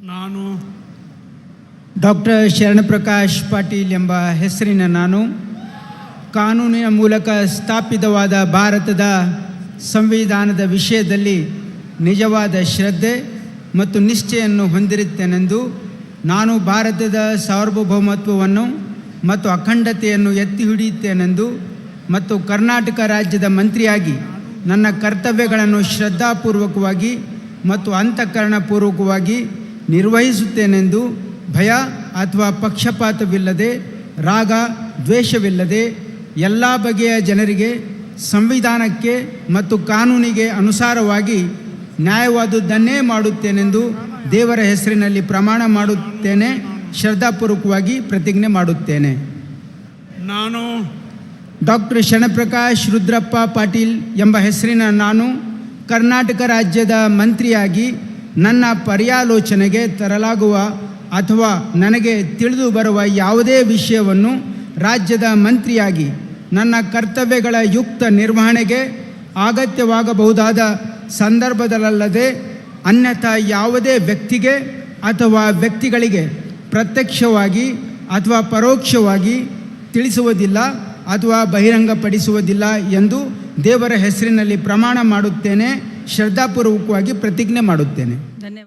ನಾನು ಡಾಕ್ಟರ್ ಶರಣಪ್ರಕಾಶ್ ಪಾಟೀಲ್ ಎಂಬ ಹೆಸರಿನ ನಾನು ಕಾನೂನಿನ ಮೂಲಕ ಸ್ಥಾಪಿತವಾದ ಭಾರತದ ಸಂವಿಧಾನದ ವಿಷಯದಲ್ಲಿ ನಿಜವಾದ ಶ್ರದ್ಧೆ ಮತ್ತು ನಿಷ್ಠೆಯನ್ನು ಹೊಂದಿರುತ್ತೇನೆಂದು ನಾನು ಭಾರತದ ಸಾರ್ವಭೌಮತ್ವವನ್ನು ಮತ್ತು ಅಖಂಡತೆಯನ್ನು ಎತ್ತಿ ಹಿಡಿಯುತ್ತೇನೆಂದು ಮತ್ತು ಕರ್ನಾಟಕ ರಾಜ್ಯದ ಮಂತ್ರಿಯಾಗಿ ನನ್ನ ಕರ್ತವ್ಯಗಳನ್ನು ಶ್ರದ್ಧಾಪೂರ್ವಕವಾಗಿ ಮತ್ತು ಅಂತಃಕರಣಪೂರ್ವಕವಾಗಿ ನಿರ್ವಹಿಸುತ್ತೇನೆಂದು ಭಯ ಅಥವಾ ಪಕ್ಷಪಾತವಿಲ್ಲದೆ ರಾಗ ದ್ವೇಷವಿಲ್ಲದೆ ಎಲ್ಲ ಬಗೆಯ ಜನರಿಗೆ ಸಂವಿಧಾನಕ್ಕೆ ಮತ್ತು ಕಾನೂನಿಗೆ ಅನುಸಾರವಾಗಿ ನ್ಯಾಯವಾದುದನ್ನೇ ಮಾಡುತ್ತೇನೆಂದು ದೇವರ ಹೆಸರಿನಲ್ಲಿ ಪ್ರಮಾಣ ಮಾಡುತ್ತೇನೆ. ಶ್ರದ್ಧಾಪೂರ್ವಕವಾಗಿ ಪ್ರತಿಜ್ಞೆ ಮಾಡುತ್ತೇನೆ. ನಾನು ಡಾಕ್ಟರ್ ಶರಣಪ್ರಕಾಶ್ ರುದ್ರಪ್ಪ ಪಾಟೀಲ್ ಎಂಬ ಹೆಸರಿನ ನಾನು ಕರ್ನಾಟಕ ರಾಜ್ಯದ ಮಂತ್ರಿಯಾಗಿ ನನ್ನ ಪರ್ಯಾಲೋಚನೆಗೆ ತರಲಾಗುವ ಅಥವಾ ನನಗೆ ತಿಳಿದು ಬರುವ ಯಾವುದೇ ವಿಷಯವನ್ನು ರಾಜ್ಯದ ಮಂತ್ರಿಯಾಗಿ ನನ್ನ ಕರ್ತವ್ಯಗಳ ಯುಕ್ತ ನಿರ್ವಹಣೆಗೆ ಅಗತ್ಯವಾಗಬಹುದಾದ ಸಂದರ್ಭದಲ್ಲದೆ ಅನ್ಯಥಾ ಯಾವುದೇ ವ್ಯಕ್ತಿಗೆ ಅಥವಾ ವ್ಯಕ್ತಿಗಳಿಗೆ ಪ್ರತ್ಯಕ್ಷವಾಗಿ ಅಥವಾ ಪರೋಕ್ಷವಾಗಿ ತಿಳಿಸುವುದಿಲ್ಲ ಅಥವಾ ಬಹಿರಂಗಪಡಿಸುವುದಿಲ್ಲ ಎಂದು ದೇವರ ಹೆಸರಿನಲ್ಲಿ ಪ್ರಮಾಣ ಮಾಡುತ್ತೇನೆ. ಶ್ರದ್ಧಾಪೂರ್ವಕವಾಗಿ ಪ್ರತಿಜ್ಞೆ ಮಾಡುತ್ತೇನೆ.